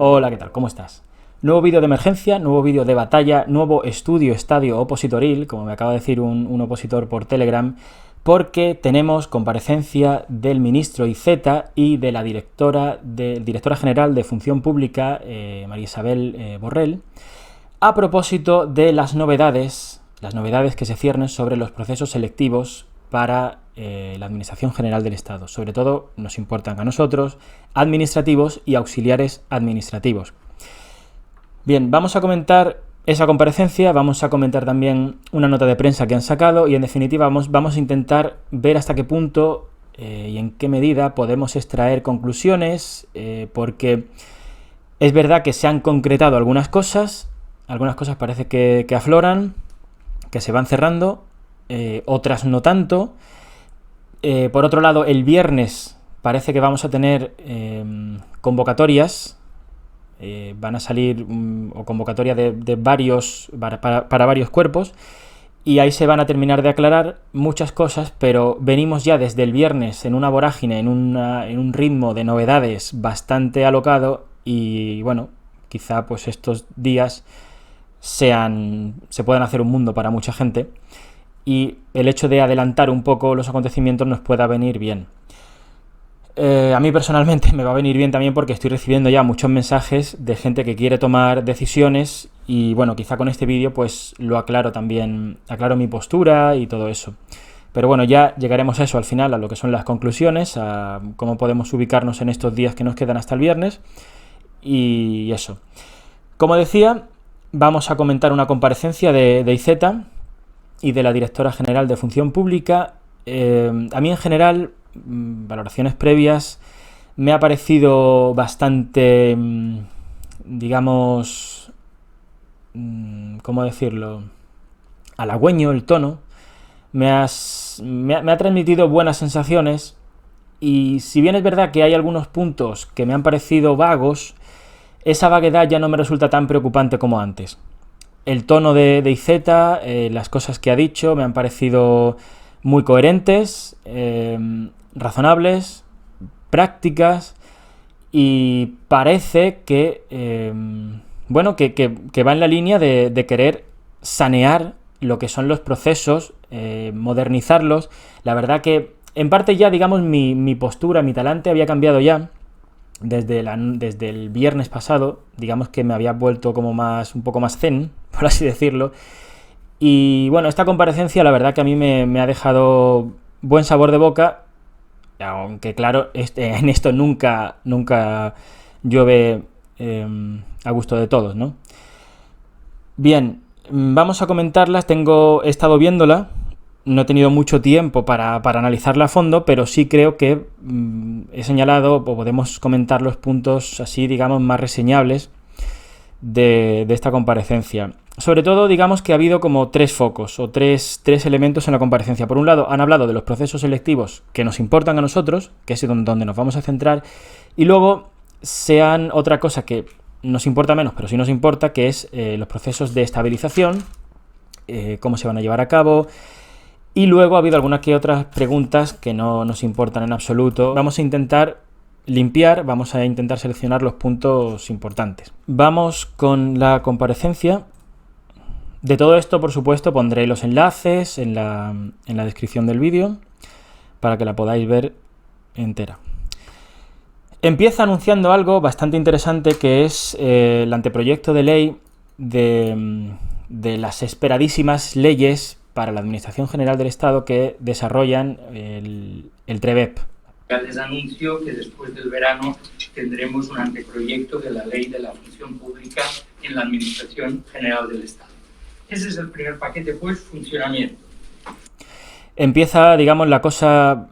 Hola, ¿qué tal? ¿Cómo estás? Nuevo vídeo de emergencia, nuevo vídeo de batalla, nuevo estadio opositoril, como me acaba de decir un opositor por Telegram, porque tenemos comparecencia del ministro Iceta y de la directora general de Función Pública, María Isabel Borrell, a propósito de las novedades que se ciernen sobre los procesos selectivos para la Administración General del Estado. Sobre todo nos importan a nosotros administrativos y auxiliares administrativos. Bien, vamos a comentar esa comparecencia, vamos a comentar también una nota de prensa que han sacado y en definitiva vamos a intentar ver hasta qué punto y en qué medida podemos extraer conclusiones, porque es verdad que se han concretado algunas cosas parece que afloran, que se van cerrando, otras no tanto. Por otro lado, el viernes parece que vamos a tener convocatorias, van a salir o convocatoria de varios para varios cuerpos, y ahí se van a terminar de aclarar muchas cosas, pero venimos ya desde el viernes en una vorágine, en un ritmo de novedades bastante alocado, y bueno, quizá pues estos días se puedan hacer un mundo para mucha gente, y el hecho de adelantar un poco los acontecimientos nos pueda venir bien. A mí personalmente me va a venir bien también porque estoy recibiendo ya muchos mensajes de gente que quiere tomar decisiones y bueno, quizá con este vídeo pues lo aclaro también, aclaro mi postura y todo eso. Pero bueno, ya llegaremos a eso al final, a lo que son las conclusiones, a cómo podemos ubicarnos en estos días que nos quedan hasta el viernes y eso. Como decía, vamos a comentar una comparecencia de Iceta y de la directora general de Función Pública. A mí en general, valoraciones previas, me ha parecido bastante, digamos, ¿cómo decirlo?, halagüeño el tono. Me ha transmitido buenas sensaciones, y si bien es verdad que hay algunos puntos que me han parecido vagos, esa vaguedad ya no me resulta tan preocupante como antes. El tono de Iceta, las cosas que ha dicho, me han parecido muy coherentes, razonables, prácticas, y parece que, bueno, que va en la línea de querer sanear lo que son los procesos, modernizarlos. La verdad que, en parte ya, digamos, mi postura, mi talante había cambiado ya, desde el viernes pasado, digamos que me había vuelto como un poco más zen, por así decirlo, y bueno, esta comparecencia la verdad que a mí me ha dejado buen sabor de boca, aunque claro, en esto nunca llueve a gusto de todos, ¿no? Bien, vamos a comentarlas. He estado viéndola, no he tenido mucho tiempo para analizarla a fondo, pero sí creo que he señalado, o podemos comentar los puntos así, digamos, más reseñables de esta comparecencia. Sobre todo, digamos que ha habido como tres focos, o tres elementos en la comparecencia. Por un lado, han hablado de los procesos selectivos que nos importan a nosotros, que es donde nos vamos a centrar, y luego otra cosa que nos importa menos, pero sí nos importa, que es los procesos de estabilización, cómo se van a llevar a cabo. Y luego ha habido algunas que otras preguntas que no nos importan en absoluto. Vamos a intentar limpiar, vamos a intentar seleccionar los puntos importantes. Vamos con la comparecencia. De todo esto, por supuesto, pondré los enlaces en la descripción del vídeo para que la podáis ver entera. Empieza anunciando algo bastante interesante, que es el anteproyecto de ley de las esperadísimas leyes para la Administración General del Estado que desarrollan el TREBEP. Les anuncio que después del verano tendremos un anteproyecto de la Ley de la Función Pública en la Administración General del Estado. Ese es el primer paquete, pues, funcionamiento. Empieza, digamos, la cosa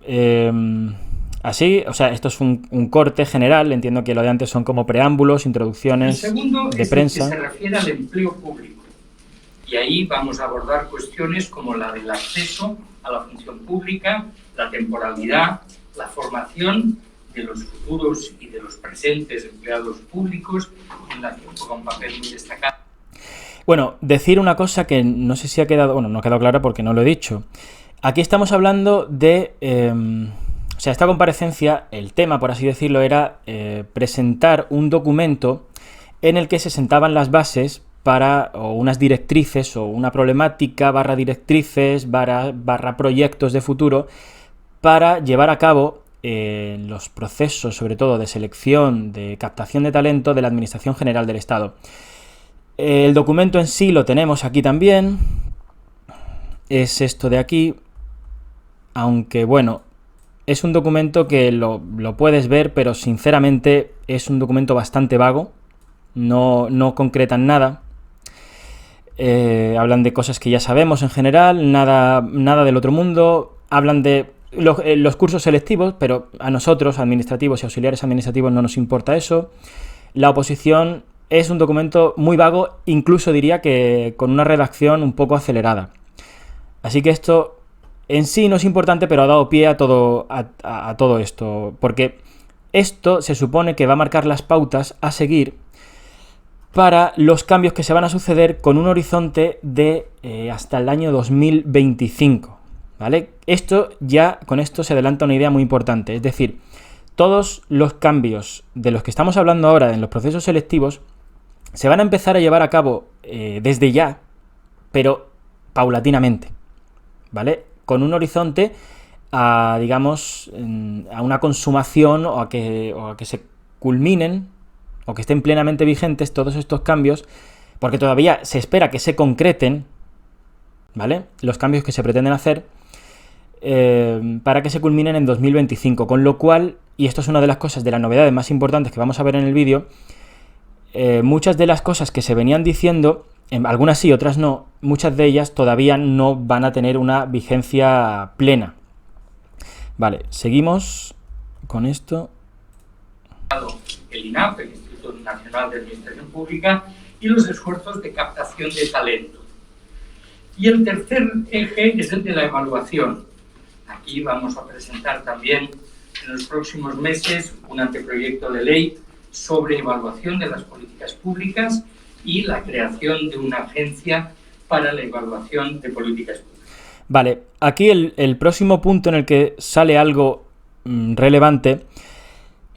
así, o sea, esto es un corte general, entiendo que lo de antes son como preámbulos, introducciones de prensa. El segundo es el que se refiere al empleo público. Y ahí vamos a abordar cuestiones como la del acceso a la función pública, la temporalidad, la formación de los futuros y de los presentes empleados públicos, en la que juega un papel muy destacado. Bueno, decir una cosa que no sé si ha quedado, bueno, no ha quedado clara porque no lo he dicho. Aquí estamos hablando de O sea, esta comparecencia, el tema, por así decirlo, era presentar un documento en el que se sentaban las bases para o unas directrices o una problemática barra directrices barra proyectos de futuro para llevar a cabo los procesos, sobre todo de selección, de captación de talento de la Administración General del Estado. El documento en sí lo tenemos aquí también, es esto de aquí, aunque bueno, es un documento que lo puedes ver, pero sinceramente es un documento bastante vago, no concretan nada. Hablan de cosas que ya sabemos en general, nada del otro mundo, hablan de los cursos selectivos, pero a nosotros, administrativos y auxiliares administrativos, no nos importa eso. La oposición es un documento muy vago, incluso diría que con una redacción un poco acelerada. Así que esto en sí no es importante, pero ha dado pie a todo esto, porque esto se supone que va a marcar las pautas a seguir para los cambios que se van a suceder con un horizonte de hasta el año 2025. ¿Vale? Con esto se adelanta una idea muy importante, es decir, todos los cambios de los que estamos hablando ahora en los procesos selectivos se van a empezar a llevar a cabo desde ya, pero paulatinamente, ¿vale? Con un horizonte a, digamos, a una consumación o a que se culminen o que estén plenamente vigentes todos estos cambios, porque todavía se espera que se concreten, ¿vale? Los cambios que se pretenden hacer para que se culminen en 2025, con lo cual, y esto es una de las cosas, de las novedades más importantes que vamos a ver en el vídeo, muchas de las cosas que se venían diciendo, algunas sí, otras no, muchas de ellas todavía no van a tener una vigencia plena. Vale, seguimos con esto. El INAP, el Instituto Nacional de Administración Pública, y los esfuerzos de captación de talento. Y el tercer eje es el de la evaluación. Aquí vamos a presentar también en los próximos meses un anteproyecto de ley sobre evaluación de las políticas públicas y la creación de una agencia para la evaluación de políticas públicas. Vale, aquí el próximo punto en el que sale algo relevante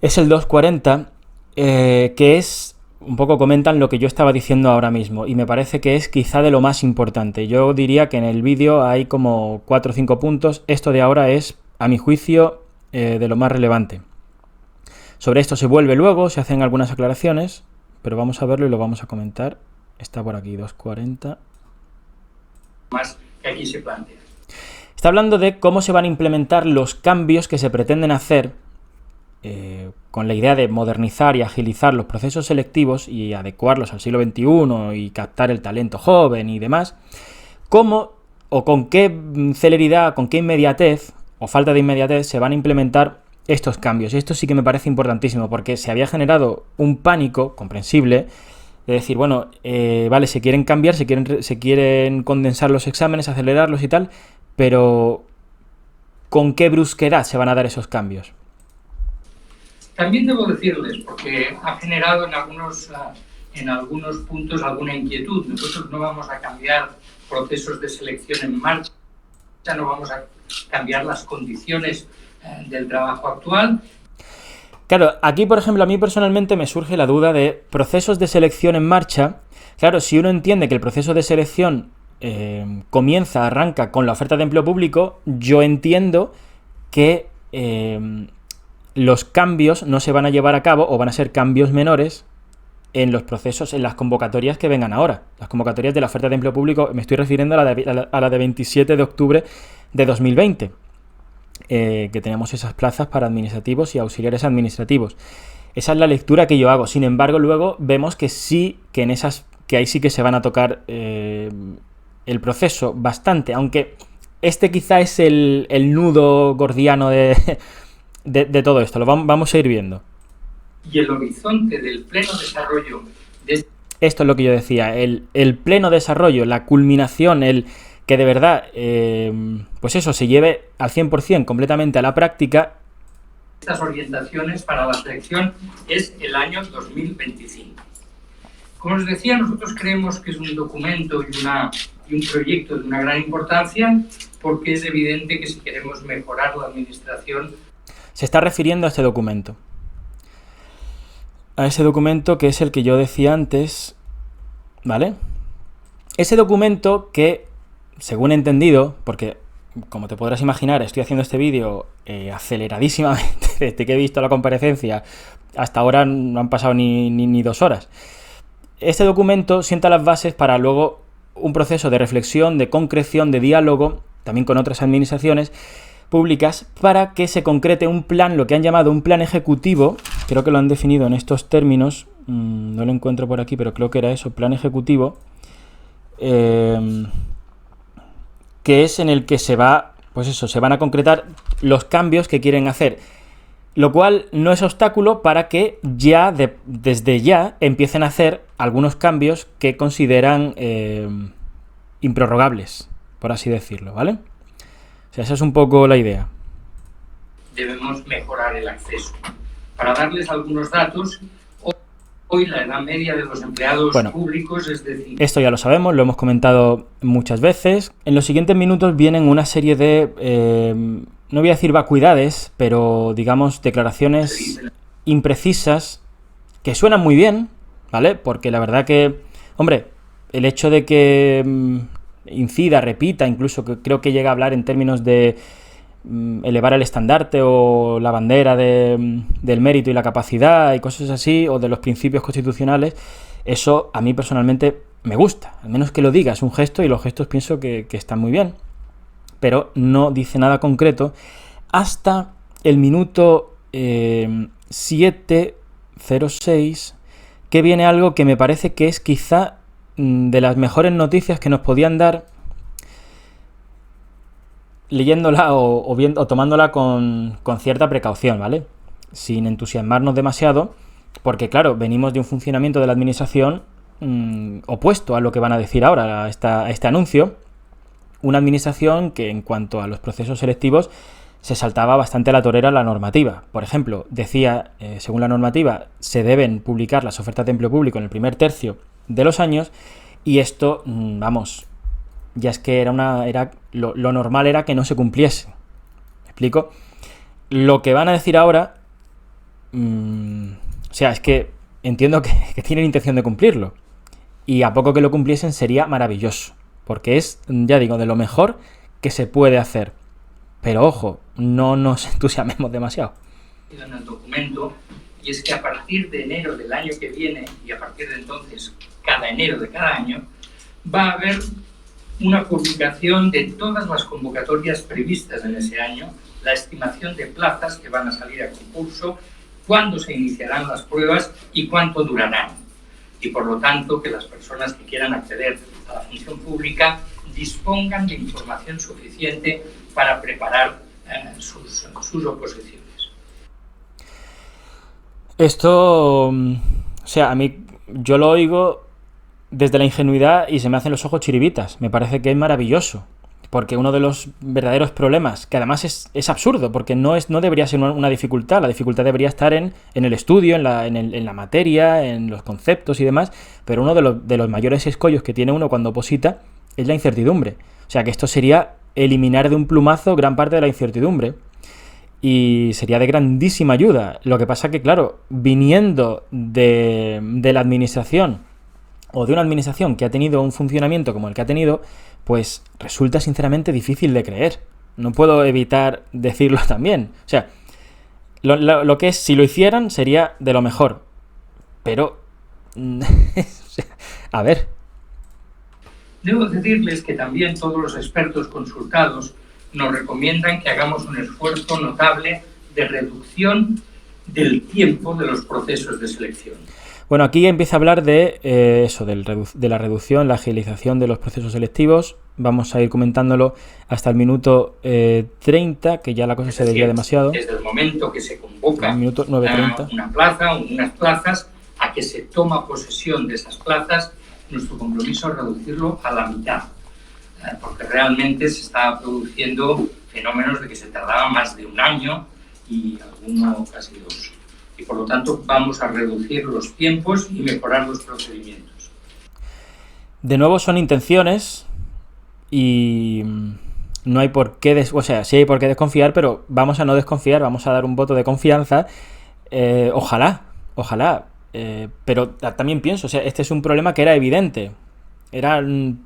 es el 240, que es, un poco comentan lo que yo estaba diciendo ahora mismo, y me parece que es quizá de lo más importante. Yo diría que en el vídeo hay como 4 o 5 puntos, esto de ahora es, a mi juicio, de lo más relevante. Sobre esto se vuelve luego, se hacen algunas aclaraciones, pero vamos a verlo y lo vamos a comentar. Está por aquí, 240. Más que aquí se plantea. Está hablando de cómo se van a implementar los cambios que se pretenden hacer con la idea de modernizar y agilizar los procesos selectivos y adecuarlos al siglo XXI y captar el talento joven y demás, cómo o con qué celeridad, con qué inmediatez o falta de inmediatez se van a implementar estos cambios. Y esto sí que me parece importantísimo, porque se había generado un pánico comprensible de decir, bueno, vale, se quieren cambiar, se quieren condensar los exámenes, acelerarlos y tal, pero ¿con qué brusquedad se van a dar esos cambios? También debo decirles, porque ha generado en algunos puntos alguna inquietud. Nosotros no vamos a cambiar procesos de selección en marcha, no vamos a cambiar las condiciones del trabajo actual. Claro, aquí, por ejemplo, a mí personalmente me surge la duda de procesos de selección en marcha. Claro, si uno entiende que el proceso de selección arranca con la oferta de empleo público, yo entiendo que los cambios no se van a llevar a cabo o van a ser cambios menores en los procesos, en las convocatorias que vengan ahora. Las convocatorias de la oferta de empleo público, me estoy refiriendo a la de 27 de octubre de 2020, que tenemos esas plazas para administrativos y auxiliares administrativos. Esa es la lectura que yo hago. Sin embargo, luego vemos que sí, que ahí sí que se van a tocar el proceso bastante, aunque este quizá es el nudo gordiano de todo esto. Lo vamos a ir viendo. Y el horizonte del pleno desarrollo de... Esto es lo que yo decía, el pleno desarrollo, la culminación, el que de verdad, pues eso, se lleve al 100% completamente a la práctica. Estas orientaciones para la selección es el año 2025. Como os decía, nosotros creemos que es un documento y un proyecto de una gran importancia, porque es evidente que si queremos mejorar la administración... Se está refiriendo a este documento. A ese documento que es el que yo decía antes, ¿vale? Ese documento que, según he entendido, porque como te podrás imaginar, estoy haciendo este vídeo aceleradísimamente desde que he visto la comparecencia hasta ahora no han pasado ni 2 horas. Este documento sienta las bases para luego un proceso de reflexión, de concreción, de diálogo, también con otras administraciones públicas, para que se concrete un plan, lo que han llamado un plan ejecutivo, creo que lo han definido en estos términos, no lo encuentro por aquí, pero creo que era eso, plan ejecutivo, que es en el que se va, pues eso, se van a concretar los cambios que quieren hacer, lo cual no es obstáculo para que ya, desde ya, empiecen a hacer algunos cambios que consideran improrrogables, por así decirlo, ¿vale? O sea, esa es un poco la idea. Debemos mejorar el acceso. Para darles algunos datos, hoy la edad media de los empleados públicos es decir... Esto ya lo sabemos, lo hemos comentado muchas veces. En los siguientes minutos vienen una serie de, no voy a decir vacuidades, pero digamos declaraciones imprecisas que suenan muy bien, ¿vale? Porque la verdad que, hombre, el hecho de que incida, repita, incluso que creo que llega a hablar en términos de elevar el estandarte o la bandera del mérito y la capacidad y cosas así, o de los principios constitucionales, eso a mí personalmente me gusta, al menos que lo diga, es un gesto y los gestos pienso que están muy bien, pero no dice nada concreto hasta el minuto 7:06, que viene algo que me parece que es quizá de las mejores noticias que nos podían dar leyéndola o tomándola con cierta precaución, ¿vale? Sin entusiasmarnos demasiado, porque claro, venimos de un funcionamiento de la administración opuesto a lo que van a decir ahora, a este anuncio. Una administración que en cuanto a los procesos selectivos se saltaba bastante a la torera la normativa. Por ejemplo, decía, según la normativa, se deben publicar las ofertas de empleo público en el primer tercio de los años, y esto, vamos, ya es que lo normal era que no se cumpliese. ¿Me explico? Lo que van a decir ahora, o sea, es que entiendo que tienen intención de cumplirlo, y a poco que lo cumpliesen sería maravilloso, porque es, ya digo, de lo mejor que se puede hacer. Pero ojo, no nos entusiasmemos demasiado. En el documento, y es que a partir de enero del año que viene, y a partir de entonces, cada enero de cada año, va a haber una publicación de todas las convocatorias previstas en ese año, la estimación de plazas que van a salir a concurso, cuándo se iniciarán las pruebas y cuánto durarán. Y por lo tanto, que las personas que quieran acceder a la función pública dispongan de información suficiente para preparar sus oposiciones. Esto, o sea, a mí, yo lo oigo desde la ingenuidad y se me hacen los ojos chiribitas. Me parece que es maravilloso, porque uno de los verdaderos problemas, que además es absurdo, porque no debería ser una dificultad, la dificultad debería estar en el estudio, en la materia, en los conceptos y demás, pero uno de los mayores escollos que tiene uno cuando oposita es la incertidumbre. O sea, que esto sería eliminar de un plumazo gran parte de la incertidumbre, y sería de grandísima ayuda. Lo que pasa que, claro, viniendo de la administración, o de una administración que ha tenido un funcionamiento como el que ha tenido, pues resulta sinceramente difícil de creer. No puedo evitar decirlo también. O sea, lo que es, si lo hicieran, sería de lo mejor. Pero, a ver. Debo decirles que también todos los expertos consultados nos recomiendan que hagamos un esfuerzo notable de reducción del tiempo de los procesos de selección. Bueno, aquí empieza a hablar de eso, de la reducción, la agilización de los procesos selectivos. Vamos a ir comentándolo hasta el minuto 30, que ya la cosa se desvía demasiado. Desde el momento que se convoca minuto 9:30. Una plaza o unas plazas, a que se toma posesión de esas plazas, nuestro compromiso es reducirlo a la mitad, porque realmente se estaba produciendo fenómenos de que se tardaba más de un año y alguno casi 2. Y por lo tanto vamos a reducir los tiempos y mejorar los procedimientos. De nuevo son intenciones y no hay por qué, o sea, sí hay por qué desconfiar, pero vamos a no desconfiar, vamos a dar un voto de confianza. Ojalá, pero también pienso, o sea, este es un problema que era evidente, era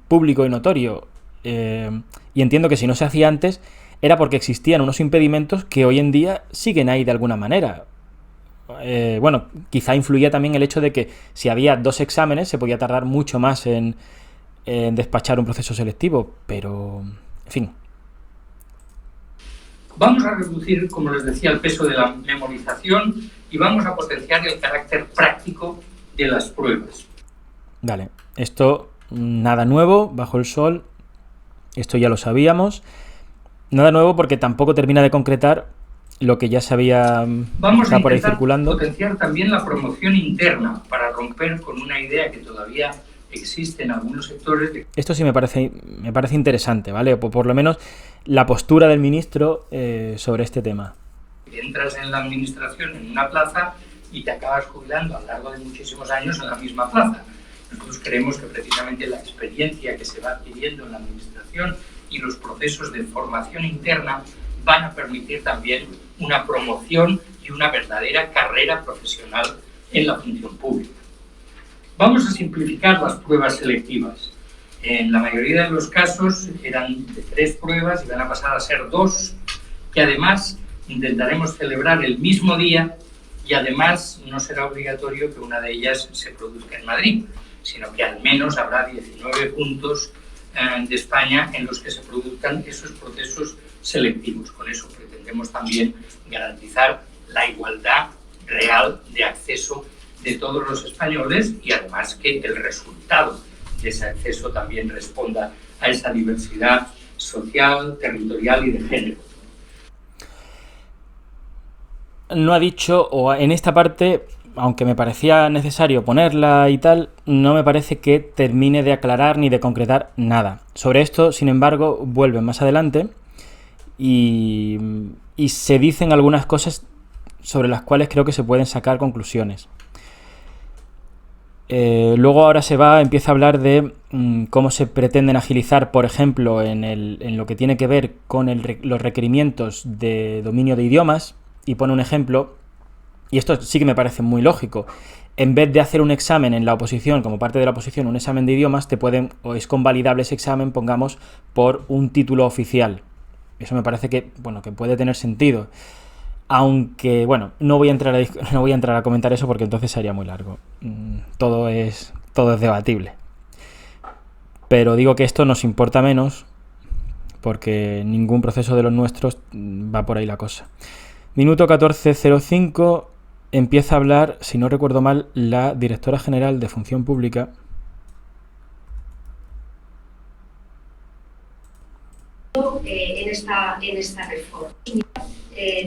público y notorio, y entiendo que si no se hacía antes era porque existían unos impedimentos que hoy en día siguen ahí de alguna manera. Bueno, quizá influía también el hecho de que si había 2 exámenes se podía tardar mucho más en despachar un proceso selectivo, pero en fin. Vamos a reducir, como les decía, el peso de la memorización y vamos a potenciar el carácter práctico de las pruebas. Vale, esto nada nuevo bajo el sol, esto ya lo sabíamos. Nada nuevo porque tampoco termina de concretar lo que ya se había Vamos a por ahí intentar circulando. Potenciar también la promoción interna para romper con una idea que todavía existe en algunos sectores. Esto sí me parece interesante, ¿vale? O por lo menos la postura del ministro sobre este tema. Entras en la administración en una plaza y te acabas jubilando a lo largo de muchísimos años en la misma plaza. Nosotros creemos que precisamente la experiencia que se va adquiriendo en la administración y los procesos de formación interna van a permitir también una promoción y una verdadera carrera profesional en la función pública. Vamos a simplificar las pruebas selectivas. En la mayoría de los casos eran de 3 pruebas y van a pasar a ser 2, que además intentaremos celebrar el mismo día y además no será obligatorio que una de ellas se produzca en Madrid, sino que al menos habrá 19 puntos de España en los que se produzcan esos procesos selectivos. Con eso pretendemos también garantizar la igualdad real de acceso de todos los españoles y además que el resultado de ese acceso también responda a esa diversidad social, territorial y de género. No ha dicho, o en esta parte, aunque me parecía necesario ponerla y tal, no me parece que termine de aclarar ni de concretar nada. Sobre esto, sin embargo, vuelven más adelante y se dicen algunas cosas sobre las cuales creo que se pueden sacar conclusiones. Luego ahora empieza a hablar de cómo se pretenden agilizar, por ejemplo, en lo que tiene que ver con los requerimientos de dominio de idiomas, y pone un ejemplo, y esto sí que me parece muy lógico. En vez de hacer un examen en la oposición, como parte de la oposición, un examen de idiomas, o es convalidable ese examen, pongamos, por un título oficial. Eso me parece que puede tener sentido. Aunque, no voy a entrar a comentar eso porque entonces sería muy largo. Todo es debatible. Pero digo que esto nos importa menos porque ningún proceso de los nuestros va por ahí la cosa. Minuto 14:05 empieza a hablar, si no recuerdo mal, la directora general de Función Pública. En esta reforma.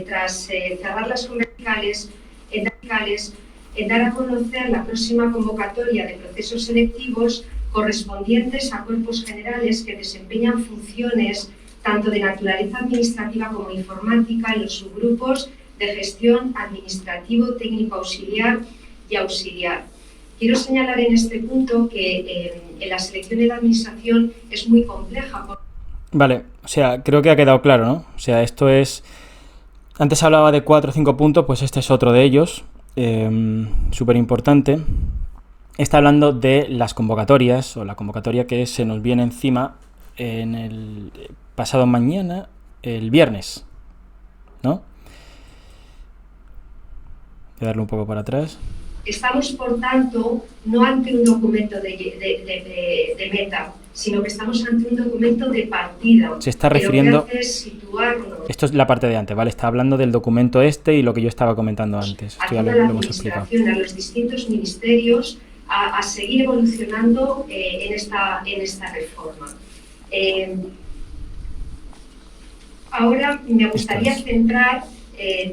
Tras cerrar las comerciales, en dar a conocer la próxima convocatoria de procesos selectivos correspondientes a cuerpos generales que desempeñan funciones tanto de naturaleza administrativa como informática en los subgrupos de gestión administrativo, técnico auxiliar y auxiliar. Quiero señalar en este punto que en la selección de la administración es muy compleja. Vale, o sea, creo que ha quedado claro, ¿no? O sea, esto es... Antes hablaba de 4 o 5 puntos, pues este es otro de ellos, súper importante. Está hablando de las convocatorias, o la convocatoria que se nos viene encima en el pasado mañana, el viernes, ¿no? Voy a darle un poco para atrás. Estamos, por tanto, no ante un documento de meta, sino que estamos ante un documento de partida. Se está refiriendo... Lo que hace es situarnos. Esto es la parte de antes, ¿vale? Está hablando del documento y lo que yo estaba comentando antes. Esto ya lo hemos explicado. A los distintos ministerios a seguir evolucionando en esta reforma. Ahora me gustaría centrar,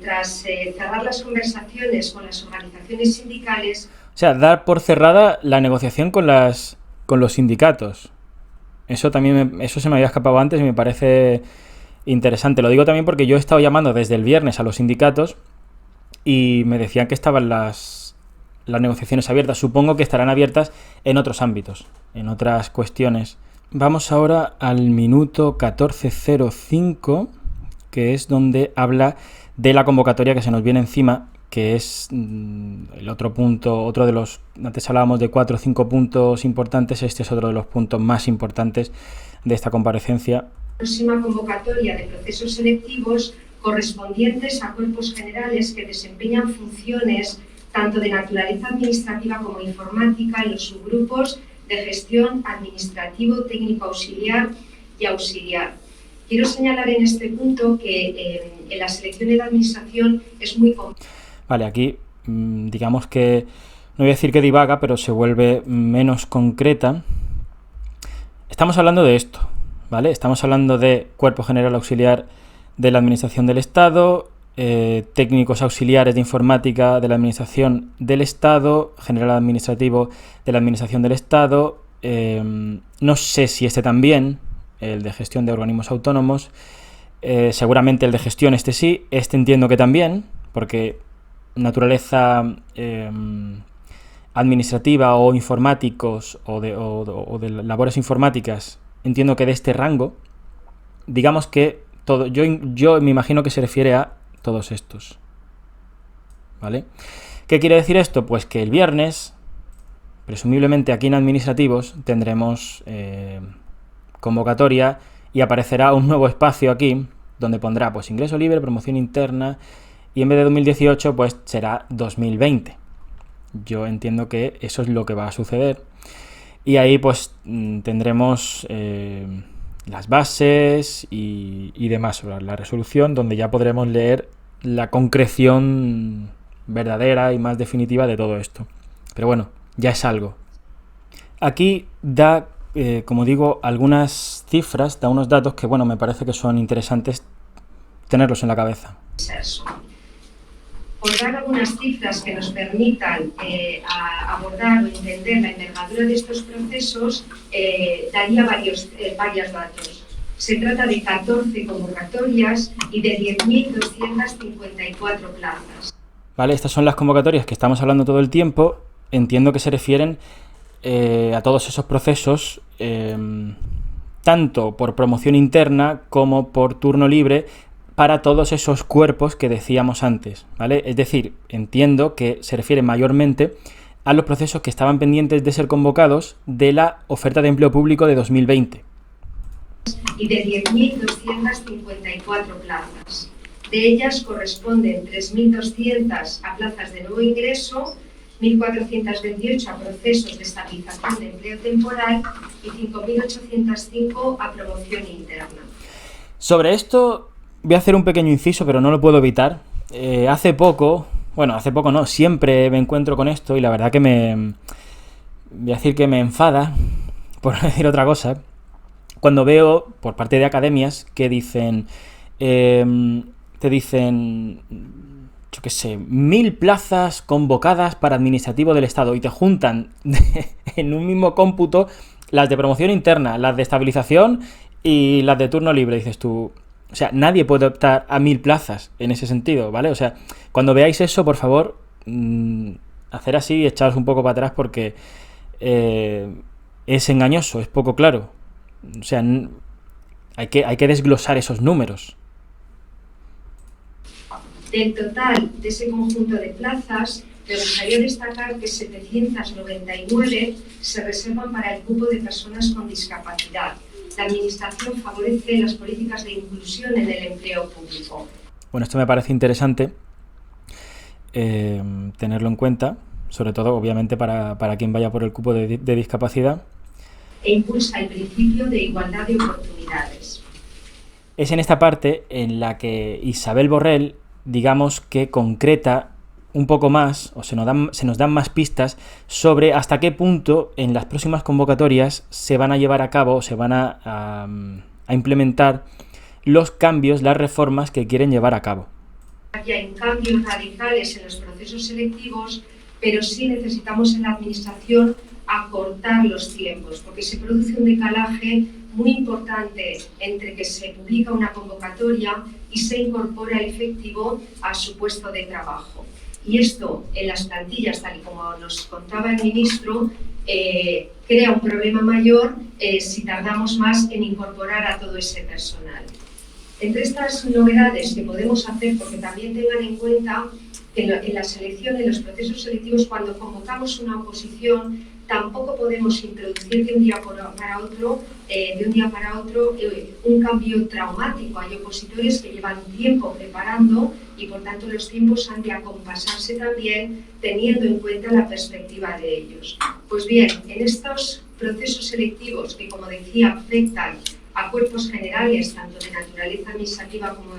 tras cerrar las conversaciones con las organizaciones sindicales... O sea, dar por cerrada la negociación con los sindicatos. Eso se me había escapado antes y me parece interesante. Lo digo también porque yo he estado llamando desde el viernes a los sindicatos y me decían que estaban las negociaciones abiertas. Supongo que estarán abiertas en otros ámbitos, en otras cuestiones. vamos ahora al minuto 14:05, que es donde habla de la convocatoria que se nos viene encima, que es el otro punto, otro de los, antes hablábamos de 4 o 5 puntos importantes, este es otro de los puntos más importantes de esta comparecencia. Próxima convocatoria de procesos selectivos correspondientes a cuerpos generales que desempeñan funciones tanto de naturaleza administrativa como informática en los subgrupos de gestión administrativo, técnico auxiliar y auxiliar. Quiero señalar en este punto que en la selección de la administración es muy compleja. Vale, aquí digamos que, no voy a decir que divaga, pero se vuelve menos concreta. Estamos hablando de esto, ¿vale? Estamos hablando de Cuerpo General Auxiliar de la Administración del Estado, técnicos auxiliares de informática de la Administración del Estado, General Administrativo de la Administración del Estado, no sé si este también, el de gestión de organismos autónomos, seguramente el de gestión este sí, este entiendo que también, porque naturaleza administrativa o informáticos o de labores informáticas, entiendo que de este rango, digamos que todo, yo me imagino que se refiere a todos estos, ¿vale? ¿Qué quiere decir esto? Pues que el viernes, presumiblemente aquí en administrativos, tendremos convocatoria y aparecerá un nuevo espacio aquí donde pondrá pues ingreso libre, promoción interna, y en vez de 2018 pues será 2020. Yo entiendo que eso es lo que va a suceder y ahí pues tendremos las bases y demás sobre la resolución, donde ya podremos leer la concreción verdadera y más definitiva de todo esto. Pero bueno, ya es algo. Aquí da, como digo, algunas cifras, da unos datos que, bueno, me parece que son interesantes tenerlos en la cabeza. Por dar algunas cifras que nos permitan abordar o entender la envergadura de estos procesos, daría varios datos. Se trata de 14 convocatorias y de 10.254 plazas. Vale, estas son las convocatorias que estamos hablando todo el tiempo. Entiendo que se refieren a todos esos procesos, tanto por promoción interna como por turno libre, para todos esos cuerpos que decíamos antes, ¿vale? Es decir, entiendo que se refiere mayormente a los procesos que estaban pendientes de ser convocados de la oferta de empleo público de 2020. Y de 10.254 plazas. De ellas corresponden 3.200 a plazas de nuevo ingreso, 1.428 a procesos de estabilización de empleo temporal y 5.805 a promoción interna. Sobre esto voy a hacer un pequeño inciso, pero no lo puedo evitar. Hace poco no, siempre me encuentro con esto y la verdad que voy a decir que me enfada, por no decir otra cosa, cuando veo por parte de academias que dicen, te dicen, yo qué sé, 1.000 plazas convocadas para administrativo del Estado y te juntan en un mismo cómputo las de promoción interna, las de estabilización y las de turno libre. Dices tú, o sea, nadie puede optar a 1.000 plazas en ese sentido, ¿vale? O sea, cuando veáis eso, por favor, hacer así y echaros un poco para atrás porque es engañoso, es poco claro. O sea, hay que desglosar esos números. Del total de ese conjunto de plazas, me gustaría destacar que 799 se reservan para el grupo de personas con discapacidad. La Administración favorece las políticas de inclusión en el empleo público. Bueno, esto me parece interesante tenerlo en cuenta, sobre todo, obviamente, para quien vaya por el cupo de discapacidad. E impulsa el principio de igualdad de oportunidades. Es en esta parte en la que Isabel Borrell, digamos que concreta un poco más, o se nos dan más pistas sobre hasta qué punto en las próximas convocatorias se van a llevar a cabo, se van a implementar los cambios, las reformas que quieren llevar a cabo. Hay cambios radicales en los procesos selectivos, pero sí necesitamos en la Administración acortar los tiempos, porque se produce un decalaje muy importante entre que se publica una convocatoria y se incorpora el efectivo a su puesto de trabajo. Y esto en las plantillas, tal y como nos contaba el ministro, crea un problema mayor si tardamos más en incorporar a todo ese personal. Entre estas novedades que podemos hacer, porque también tengan en cuenta que en la selección, en los procesos selectivos, cuando convocamos una oposición, tampoco podemos introducir de un día para otro un cambio traumático. Hay opositores que llevan tiempo preparando y por tanto los tiempos han de acompasarse también teniendo en cuenta la perspectiva de ellos. Pues bien, en estos procesos selectivos que, como decía, afectan a cuerpos generales, tanto de naturaleza administrativa como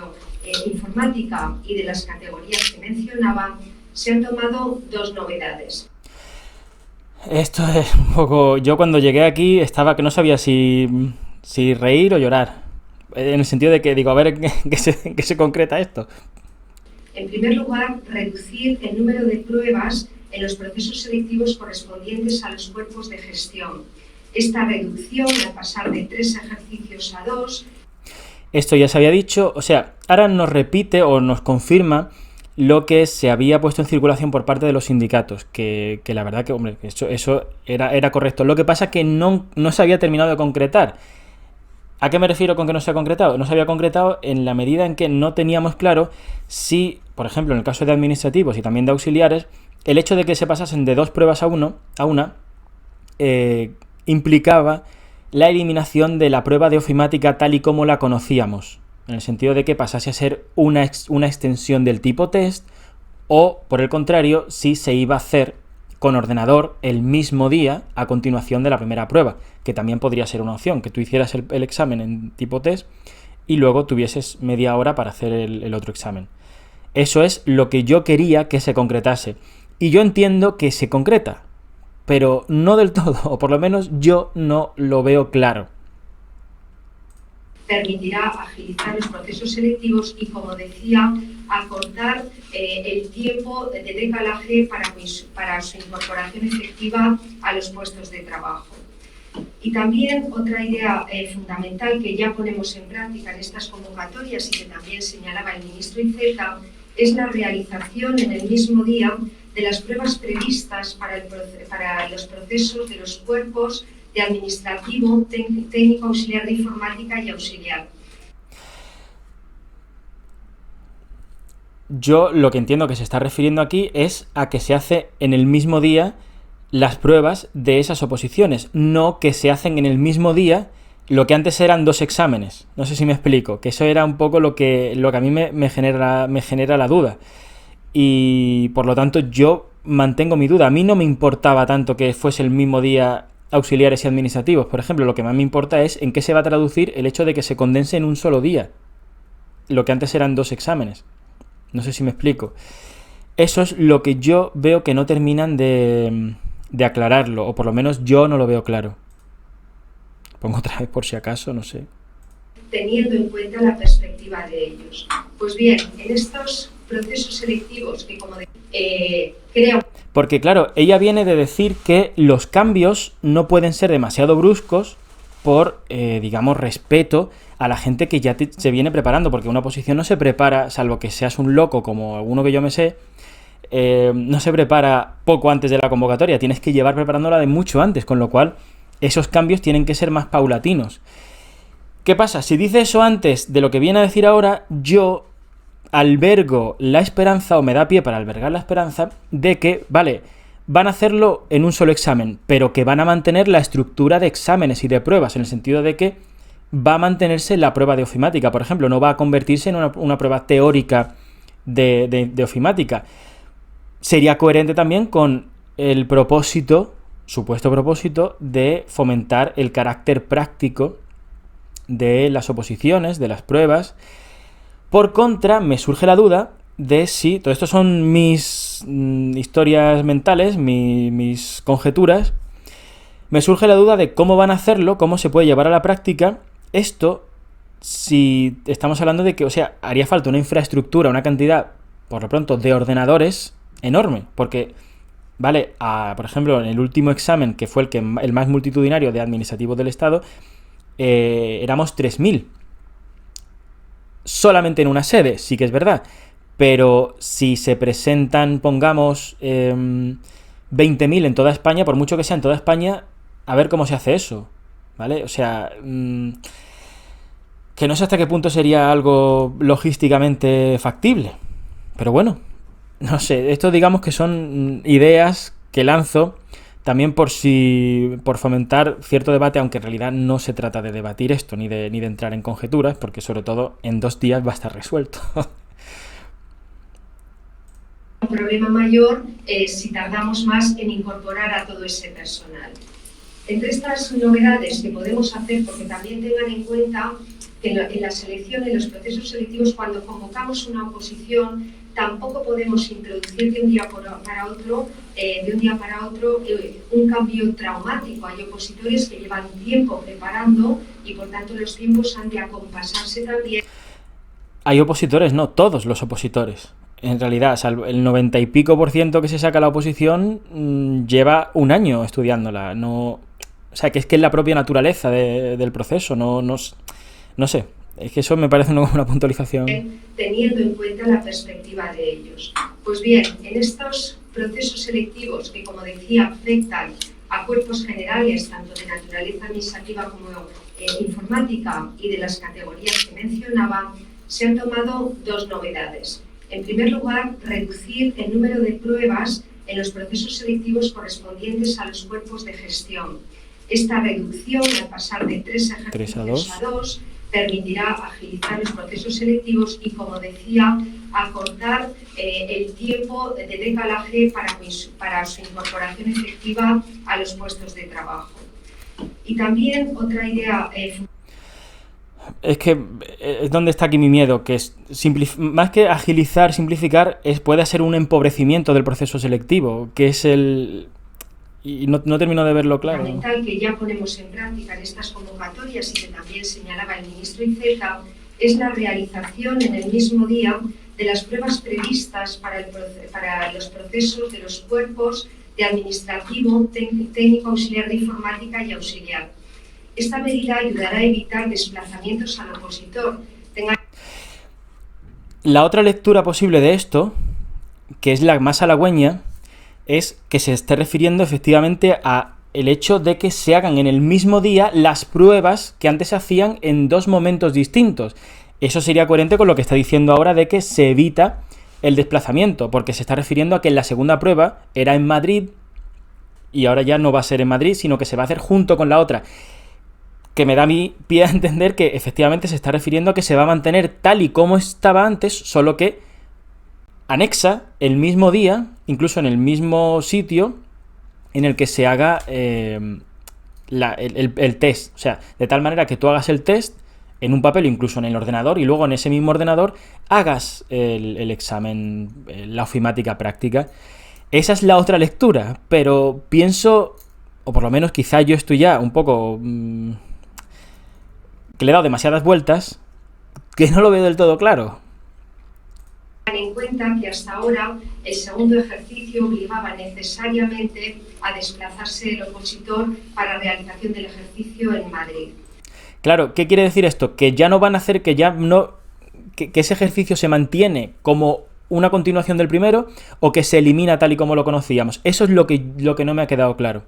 informática y de las categorías que mencionaba, se han tomado dos novedades. Esto es un poco... Yo cuando llegué aquí estaba que no sabía si reír o llorar. En el sentido de que digo, a ver, ¿qué se concreta esto? En primer lugar, reducir el número de pruebas en los procesos selectivos correspondientes a los cuerpos de gestión. Esta reducción, al pasar de 3 ejercicios a 2... Esto ya se había dicho, o sea, ahora nos repite o nos confirma lo que se había puesto en circulación por parte de los sindicatos, que la verdad que, hombre, eso era correcto. Lo que pasa es que no se había terminado de concretar. ¿A qué me refiero con que no se ha concretado? No se había concretado en la medida en que no teníamos claro si, por ejemplo, en el caso de administrativos y también de auxiliares, el hecho de que se pasasen de 2 pruebas a una implicaba la eliminación de la prueba de ofimática tal y como la conocíamos, en el sentido de que pasase a ser una extensión del tipo test, o, por el contrario, si se iba a hacer con ordenador el mismo día a continuación de la primera prueba, que también podría ser una opción, que tú hicieras el examen en tipo test y luego tuvieses media hora para hacer el otro examen. Eso es lo que yo quería que se concretase. Y yo entiendo que se concreta, pero no del todo, o por lo menos yo no lo veo claro. Permitirá agilizar los procesos selectivos y, como decía, acortar el tiempo de decalaje para su incorporación efectiva a los puestos de trabajo. Y también otra idea fundamental que ya ponemos en práctica en estas convocatorias y que también señalaba el ministro Iceta es la realización en el mismo día de las pruebas previstas para los procesos de los cuerpos de administrativo, técnico auxiliar de informática y auxiliar. Yo lo que entiendo que se está refiriendo aquí es a que se hace en el mismo día las pruebas de esas oposiciones, no que se hacen en el mismo día lo que antes eran 2 exámenes. No sé si me explico, que eso era un poco lo que a mí me genera la duda. Y por lo tanto yo mantengo mi duda. A mí no me importaba tanto que fuese el mismo día auxiliares y administrativos, por ejemplo. Lo que más me importa es en qué se va a traducir el hecho de que se condense en un solo día lo que antes eran 2 exámenes. No sé si me explico. Eso es lo que yo veo que no terminan de aclararlo, o por lo menos yo no lo veo claro. Pongo otra vez por si acaso, no sé. Teniendo en cuenta la perspectiva de ellos. Pues bien, en estos procesos selectivos que, como creo... Porque claro, ella viene de decir que los cambios no pueden ser demasiado bruscos por, digamos, respeto a la gente que ya se viene preparando, porque una oposición no se prepara, salvo que seas un loco como alguno que yo me sé, no se prepara poco antes de la convocatoria, tienes que llevar preparándola de mucho antes, con lo cual esos cambios tienen que ser más paulatinos. ¿Qué pasa? Si dice eso antes de lo que viene a decir ahora, yo albergo la esperanza, o me da pie para albergar la esperanza, de que, vale, van a hacerlo en un solo examen, pero que van a mantener la estructura de exámenes y de pruebas, en el sentido de que va a mantenerse la prueba de ofimática, por ejemplo, no va a convertirse en una prueba teórica de ofimática. Sería coherente también con el supuesto propósito, de fomentar el carácter práctico de las oposiciones, de las pruebas. Por contra, me surge la duda de si, todo esto son mis historias mentales, mis conjeturas, me surge la duda de cómo van a hacerlo, cómo se puede llevar a la práctica esto, si estamos hablando de que, o sea, haría falta una infraestructura, una cantidad, por lo pronto, de ordenadores enorme, porque, vale, por ejemplo, en el último examen, que fue el más multitudinario de administrativos del Estado, éramos 3.000. Solamente en una sede, sí que es verdad, pero si se presentan, pongamos, 20.000 en toda España, por mucho que sea en toda España, a ver cómo se hace eso, ¿vale? O sea, que no sé hasta qué punto sería algo logísticamente factible, pero bueno, no sé, esto digamos que son ideas que lanzo también por fomentar cierto debate, aunque en realidad no se trata de debatir esto, ni de entrar en conjeturas, porque sobre todo en 2 días va a estar resuelto. Un problema mayor si tardamos más en incorporar a todo ese personal. Entre estas novedades que podemos hacer, porque también tengan en cuenta que en la selección, en los procesos selectivos, cuando convocamos una oposición, tampoco podemos introducir de un día para otro un cambio traumático. Hay opositores que llevan tiempo preparando y por tanto los tiempos han de acompasarse también. Hay opositores, no, todos los opositores. En realidad, salvo el 90 y pico % que se saca la oposición lleva un año estudiándola. No, o sea, que es la propia naturaleza del proceso, no sé. Es que eso me parece una puntualización. Teniendo en cuenta la perspectiva de ellos. Pues bien, en estos procesos selectivos que, como decía, afectan a cuerpos generales, tanto de naturaleza administrativa como informática y de las categorías que mencionaba, se han tomado 2 novedades. En primer lugar, reducir el número de pruebas en los procesos selectivos correspondientes a los cuerpos de gestión. Esta reducción, al pasar de 3 ejercicios a 2, permitirá agilizar los procesos selectivos y, como decía, acortar el tiempo de decalaje para su incorporación efectiva a los puestos de trabajo. Y también otra idea... Es que es donde está aquí mi miedo, que es más que agilizar, simplificar, puede ser un empobrecimiento del proceso selectivo, que es y no termino de verlo claro. Fundamental que ya ponemos en práctica en estas convocatorias y que también señalaba el ministro Iceta es la realización en el mismo día de las pruebas previstas para los procesos de los cuerpos de administrativo, técnico auxiliar de informática y auxiliar. Esta medida ayudará a evitar desplazamientos al opositor. La otra lectura posible de esto, que es la más halagüeña, es que se esté refiriendo efectivamente a el hecho de que se hagan en el mismo día las pruebas que antes se hacían en 2 momentos distintos. Eso sería coherente con lo que está diciendo ahora de que se evita el desplazamiento, porque se está refiriendo a que la segunda prueba era en Madrid y ahora ya no va a ser en Madrid, sino que se va a hacer junto con la otra. Que me da a mí pie a entender que efectivamente se está refiriendo a que se va a mantener tal y como estaba antes, solo que anexa el mismo día, incluso en el mismo sitio, en el que se haga el test. O sea, de tal manera que tú hagas el test en un papel, incluso en el ordenador, y luego en ese mismo ordenador hagas el examen, la ofimática práctica. Esa es la otra lectura, pero pienso, o por lo menos quizá yo estoy ya un poco... que le he dado demasiadas vueltas, que no lo veo del todo claro. En cuenta que hasta ahora el segundo ejercicio obligaba necesariamente a desplazarse el opositor para realización del ejercicio en Madrid. Claro, ¿qué quiere decir esto? Que ya no van a hacer que ese ejercicio se mantiene como una continuación del primero o que se elimina tal y como lo conocíamos. Eso es lo que no me ha quedado claro.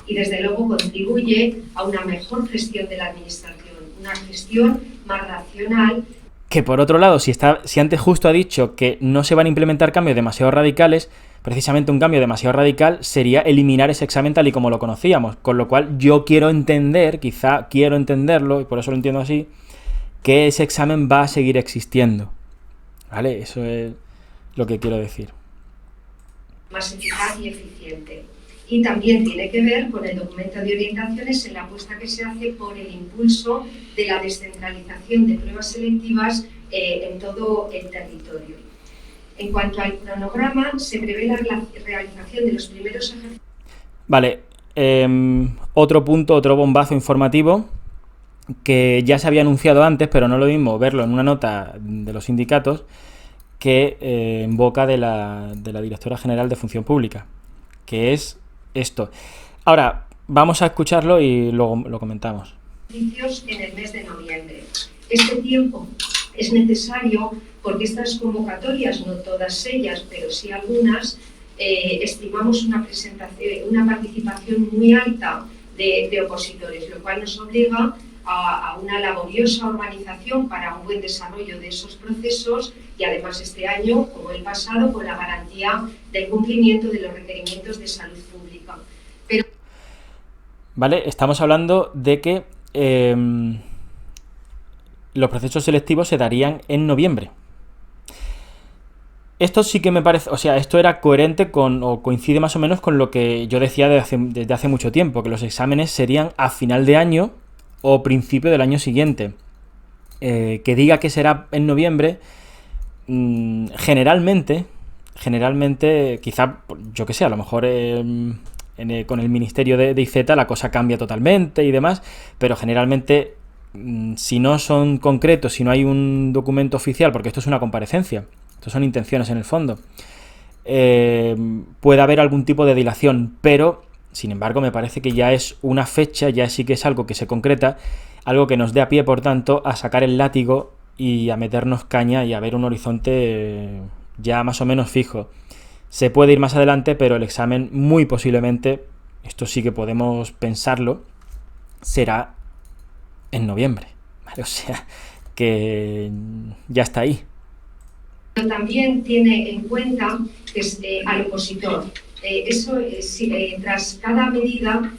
Y desde luego contribuye a una mejor gestión de la administración, una gestión más racional. Que por otro lado, si antes justo ha dicho que no se van a implementar cambios demasiado radicales, precisamente un cambio demasiado radical sería eliminar ese examen tal y como lo conocíamos, con lo cual yo quiero entender, quizá quiero entenderlo, y por eso lo entiendo así, que ese examen va a seguir existiendo, ¿vale? Eso es lo que quiero decir. Más eficaz y eficiente. Y también tiene que ver con el documento de orientaciones en la apuesta que se hace por el impulso de la descentralización de pruebas selectivas en todo el territorio. En cuanto al cronograma, se prevé la realización de los primeros ejercicios. Vale, otro punto, otro bombazo informativo que ya se había anunciado antes, pero no lo mismo verlo en una nota de los sindicatos que en boca de la Directora General de Función Pública, que es esto. Ahora, vamos a escucharlo y luego lo comentamos. En el mes de noviembre. Este tiempo es necesario porque estas convocatorias, no todas ellas, pero sí algunas, estimamos una participación muy alta de opositores, lo cual nos obliga a una laboriosa organización para un buen desarrollo de esos procesos y además este año, como el pasado, con la garantía del cumplimiento de los requerimientos de salud pública. Vale, estamos hablando de que los procesos selectivos se darían en noviembre. Esto sí que me parece, o sea, esto era coherente o coincide más o menos con lo que yo decía desde hace mucho tiempo, que los exámenes serían a final de año o principio del año siguiente. Que diga que será en noviembre, generalmente, quizá, yo que sé, a lo mejor con el Ministerio de IZ la cosa cambia totalmente y demás, pero generalmente, si no son concretos, si no hay un documento oficial, porque esto es una comparecencia, esto son intenciones en el fondo, puede haber algún tipo de dilación, pero sin embargo me parece que ya es una fecha, ya sí que es algo que se concreta, algo que nos dé a pie, por tanto, a sacar el látigo y a meternos caña y a ver un horizonte ya más o menos fijo. Se puede ir más adelante, pero el examen muy posiblemente, esto sí que podemos pensarlo, será en noviembre, ¿vale? O sea, que ya está ahí. Pero también tiene en cuenta que al opositor. Tras cada medida,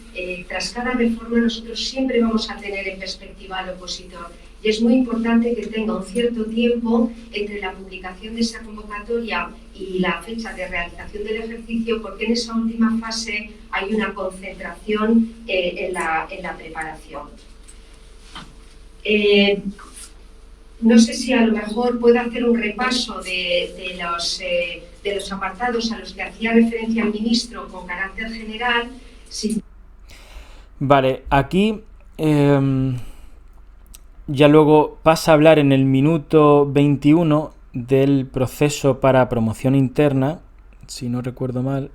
tras cada reforma, nosotros siempre vamos a tener en perspectiva al opositor. Y es muy importante que tenga un cierto tiempo entre la publicación de esa convocatoria y la fecha de realización del ejercicio, porque en esa última fase hay una concentración en la preparación. No sé si a lo mejor puedo hacer un repaso de los apartados a los que hacía referencia el ministro con carácter general. Sí. Vale, aquí ya luego pasa a hablar en el minuto 21 del proceso para promoción interna, si no recuerdo mal.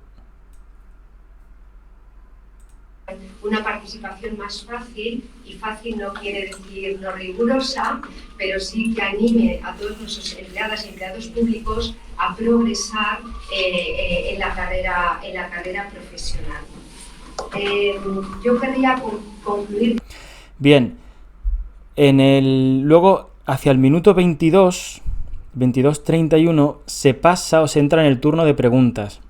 Una participación más fácil, y fácil no quiere decir no rigurosa, pero sí que anime a todos nuestros empleadas y empleados públicos a progresar en la carrera profesional. Yo querría concluir. Bien, luego hacia el minuto 22:31 se pasa o se entra en el turno de preguntas.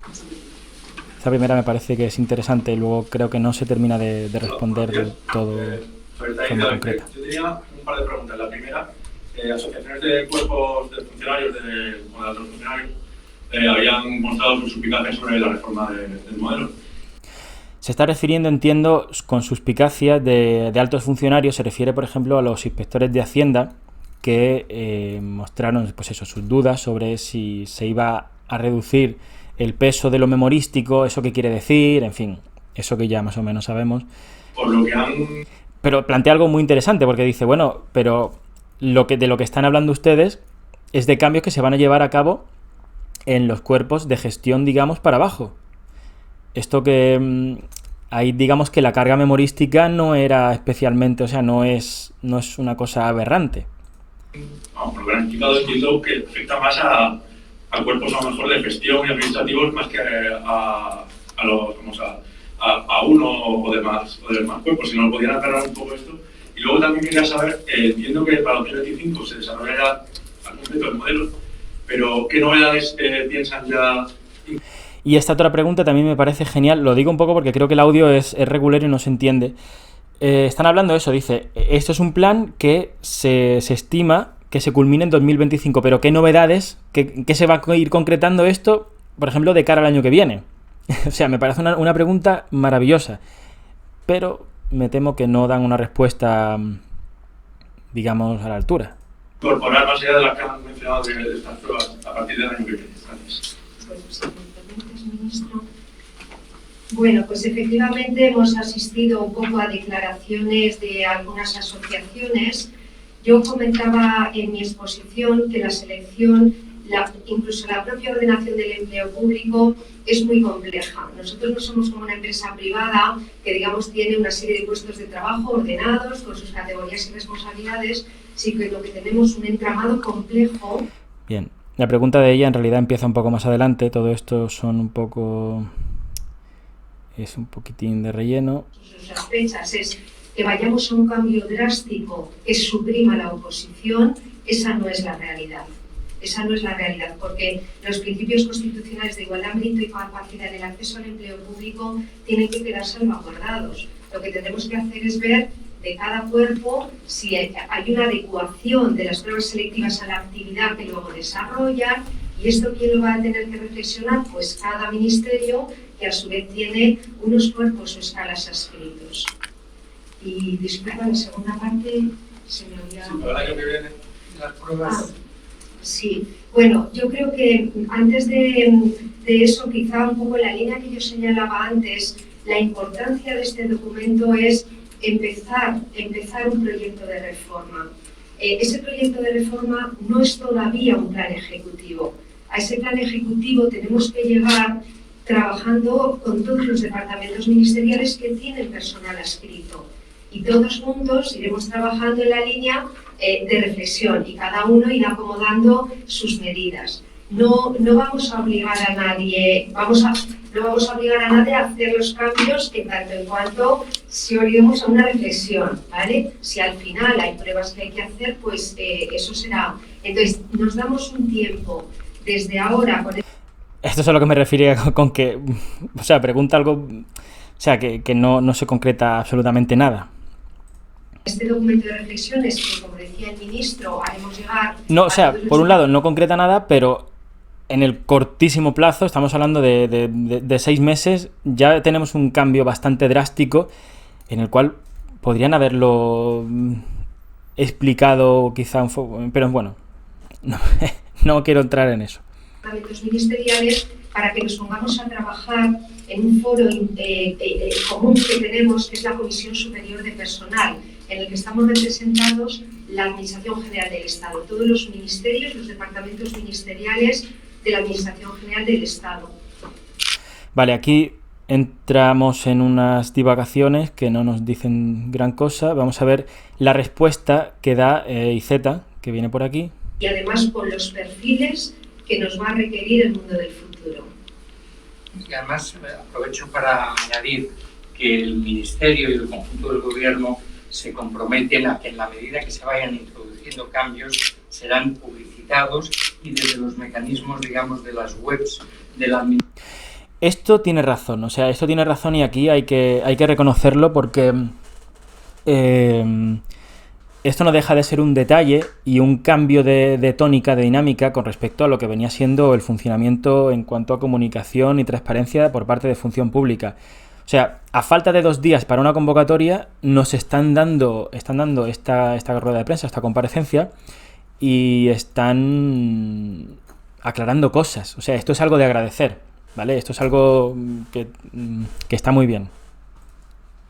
Esta primera me parece que es interesante y luego creo que no se termina de responder del todo de forma concreta. Yo tenía un par de preguntas. La primera, asociaciones de cuerpos de funcionarios o de altos funcionarios habían mostrado su suspicacia sobre la reforma del modelo. Se está refiriendo, entiendo, con suspicacia de altos funcionarios, se refiere, por ejemplo, a los inspectores de Hacienda que mostraron pues eso, sus dudas sobre si se iba a reducir el peso de lo memorístico, eso qué quiere decir, en fin, eso que ya más o menos sabemos. Por lo que Pero plantea algo muy interesante, porque dice, bueno, pero de lo que están hablando ustedes es de cambios que se van a llevar a cabo en los cuerpos de gestión, digamos, para abajo. Esto que ahí digamos que la carga memorística no era especialmente, o sea, no es una cosa aberrante. No, por lo que han explicado, entiendo que afecta más a cuerpos a lo mejor de gestión y administrativos más que a uno o demás cuerpos, si no podían aclarar un poco esto. Y luego también quería saber, entiendo que para 2025 se desarrollará al completo el modelo, pero ¿qué novedades piensan ya? Y esta otra pregunta también me parece genial, lo digo un poco porque creo que el audio es regular y no se entiende. Están hablando de eso, dice, esto es un plan que se estima que se culmine en 2025, pero ¿qué novedades, qué se va a ir concretando esto, por ejemplo, de cara al año que viene? O sea, me parece una pregunta maravillosa, pero me temo que no dan una respuesta, digamos, a la altura. Incorporar más allá de las que han mencionado de estas pruebas a partir del año que viene. Gracias. Ministro. Bueno, pues efectivamente hemos asistido un poco a declaraciones de algunas asociaciones. Yo comentaba en mi exposición que la selección, incluso la propia ordenación del empleo público es muy compleja. Nosotros no somos como una empresa privada que, digamos, tiene una serie de puestos de trabajo ordenados con sus categorías y responsabilidades, sino que lo que tenemos un entramado complejo. Bien, La pregunta de ella en realidad empieza un poco más adelante. Todo esto son un poco... es un poquitín de relleno. Sus sospechas es que vayamos a un cambio drástico que suprima la oposición. Esa no es la realidad. Esa no es la realidad, porque los principios constitucionales de igualdad, mérito y capacidad en el acceso al empleo público tienen que quedar salvaguardados. Lo que tenemos que hacer es ver de cada cuerpo si hay una adecuación de las pruebas selectivas a la actividad que luego desarrollan, y esto quién lo va a tener que reflexionar, pues cada ministerio, que a su vez tiene unos cuerpos o escalas adscritos. Y disculpa, la segunda parte se me olvidó. Sí, para el año que viene, las pruebas... Sí, bueno, yo creo que antes de eso, quizá un poco la línea que yo señalaba antes, la importancia de este documento es empezar un proyecto de reforma. Ese proyecto de reforma no es todavía un plan ejecutivo. A ese plan ejecutivo tenemos que llegar trabajando con todos los departamentos ministeriales que tienen personal adscrito. Y todos juntos iremos trabajando en la línea de reflexión, y cada uno irá acomodando sus medidas. No vamos a obligar a nadie, no vamos a obligar a nadie a hacer los cambios en tanto en cuanto si oremos a una reflexión, ¿vale? Si al final hay pruebas que hay que hacer, pues eso será. Entonces, nos damos un tiempo desde ahora. Esto es a lo que me refería con que, o sea, pregunta algo, o sea, que no se concreta absolutamente nada. Este documento de reflexiones que, como decía el ministro, haremos llegar... No, o sea, por un lado no concreta nada, pero en el cortísimo plazo, estamos hablando de 6 meses, ya tenemos un cambio bastante drástico en el cual podrían haberlo explicado quizá un poco, pero bueno, no quiero entrar en eso. Ministeriales, para que nos pongamos a trabajar en un foro común que tenemos, que es la Comisión Superior de Personal, en el que estamos representados la Administración General del Estado, todos los ministerios, los departamentos ministeriales de la Administración General del Estado. Vale, aquí entramos en unas divagaciones que no nos dicen gran cosa. Vamos a ver la respuesta que da IZ, que viene por aquí. Y además con los perfiles que nos va a requerir el mundo del futuro. Y además aprovecho para añadir que el Ministerio y el conjunto del Gobierno se comprometen a que en la medida que se vayan introduciendo cambios serán publicitados y desde los mecanismos, digamos, de las webs de la administración. Esto tiene razón, o sea, esto tiene razón, y aquí hay que reconocerlo porque esto no deja de ser un detalle y un cambio de tónica, de dinámica con respecto a lo que venía siendo el funcionamiento en cuanto a comunicación y transparencia por parte de Función Pública. O sea, a falta de 2 días para una convocatoria, nos están dando esta rueda de prensa, esta comparecencia, y están aclarando cosas. O sea, esto es algo de agradecer, ¿vale? Esto es algo que está muy bien.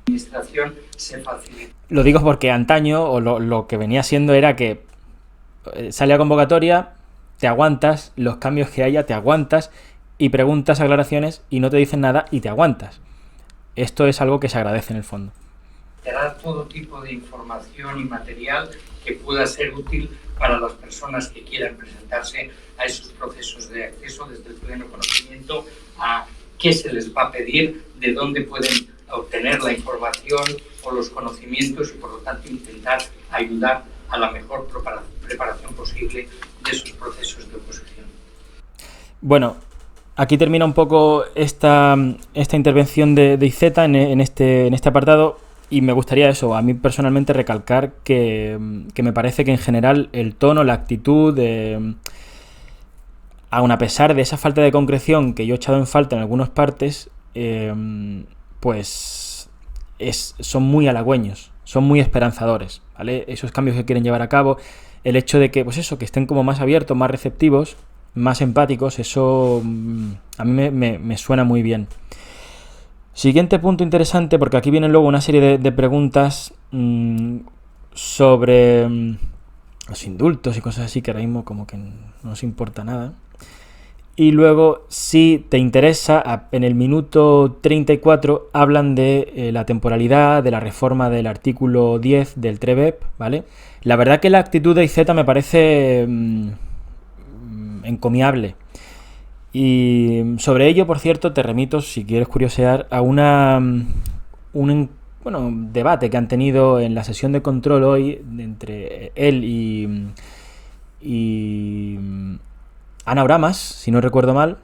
Administración se facilita. Lo digo porque antaño, o lo que venía siendo era que sale a convocatoria, te aguantas, los cambios que haya te aguantas, y preguntas aclaraciones y no te dicen nada y te aguantas. Esto es algo que se agradece en el fondo. Dará todo tipo de información y material que pueda ser útil para las personas que quieran presentarse a esos procesos de acceso desde el pleno conocimiento a qué se les va a pedir, de dónde pueden obtener la información o los conocimientos y por lo tanto intentar ayudar a la mejor preparación posible de esos procesos de oposición. Bueno, aquí termina un poco esta intervención de IZ en este apartado, y me gustaría eso, a mí personalmente recalcar que me parece que en general el tono, la actitud, aun a pesar de esa falta de concreción que yo he echado en falta en algunas partes, pues son muy halagüeños, son muy esperanzadores, ¿vale? Esos cambios que quieren llevar a cabo, el hecho de que, pues eso, que estén como más abiertos, más receptivos, más empáticos, eso a mí me suena muy bien. Siguiente punto interesante, porque aquí vienen luego una serie de preguntas sobre los indultos y cosas así que ahora mismo como que no nos importa nada. Y luego, si te interesa, en el minuto 34 hablan de la temporalidad, de la reforma del artículo 10 del TREBEP, ¿vale? La verdad que la actitud de IZ me parece encomiable. Y sobre ello, por cierto, te remito, si quieres curiosear, a un debate que han tenido en la sesión de control hoy entre él y Ana Oramas, si no recuerdo mal,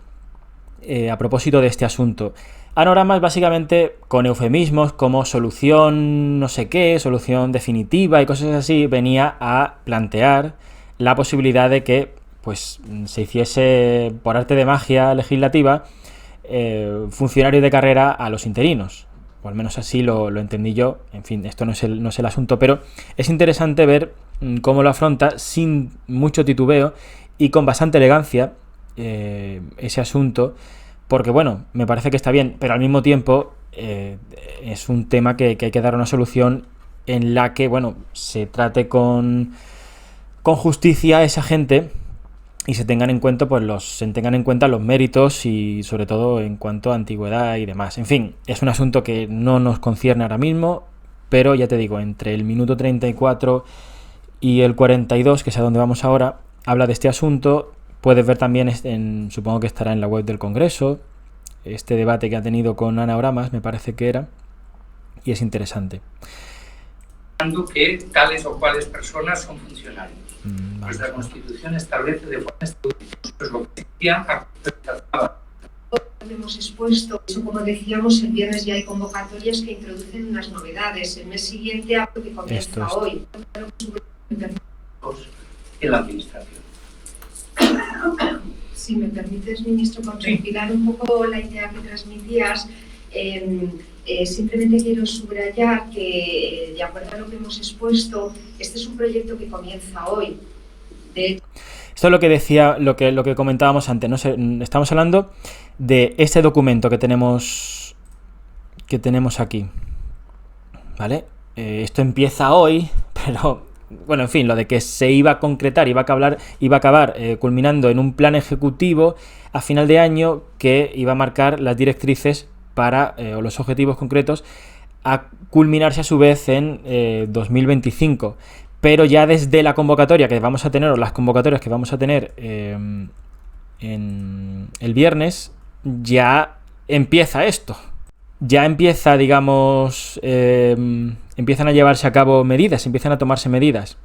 a propósito de este asunto. Ana Oramas, básicamente, con eufemismos como solución no sé qué, solución definitiva y cosas así, venía a plantear la posibilidad de que pues se hiciese, por arte de magia legislativa, funcionarios de carrera a los interinos. O al menos así lo entendí yo. En fin, esto no es el asunto, pero es interesante ver cómo lo afronta sin mucho titubeo y con bastante elegancia ese asunto, porque bueno, me parece que está bien, pero al mismo tiempo es un tema que hay que dar una solución en la que, bueno, se trate con justicia a esa gente y se tengan en cuenta los méritos y sobre todo en cuanto a antigüedad y demás. En fin, es un asunto que no nos concierne ahora mismo, pero ya te digo, entre el minuto 34 y el 42, que es a donde vamos ahora, habla de este asunto. Puedes ver también, supongo que estará en la web del Congreso, este debate que ha tenido con Ana Oramas, me parece que era, y es interesante. Que tales o cuales personas son funcionarios. Nuestra Constitución establece de forma pues lo que decía hemos expuesto, eso como decíamos, el viernes ya hay convocatorias que introducen unas novedades. El mes siguiente hablo que comienza hoy. En la administración. Si me permites, ministro, compilar un poco la idea que transmitías, simplemente quiero subrayar que, de acuerdo a lo que hemos expuesto, este es un proyecto que comienza hoy. Esto es lo que decía, lo que comentábamos antes, ¿no? Estamos hablando de este documento que tenemos aquí, ¿vale? Esto empieza hoy, pero bueno, en fin, lo de que se iba a concretar, iba a acabar culminando en un plan ejecutivo a final de año que iba a marcar las directrices para, o los objetivos concretos, a culminarse a su vez en 2025. Pero ya desde la convocatoria que vamos a tener, o las convocatorias que vamos a tener en el viernes, ya empieza esto. Ya empieza, digamos, empiezan a llevarse a cabo medidas, empiezan a tomarse medidas.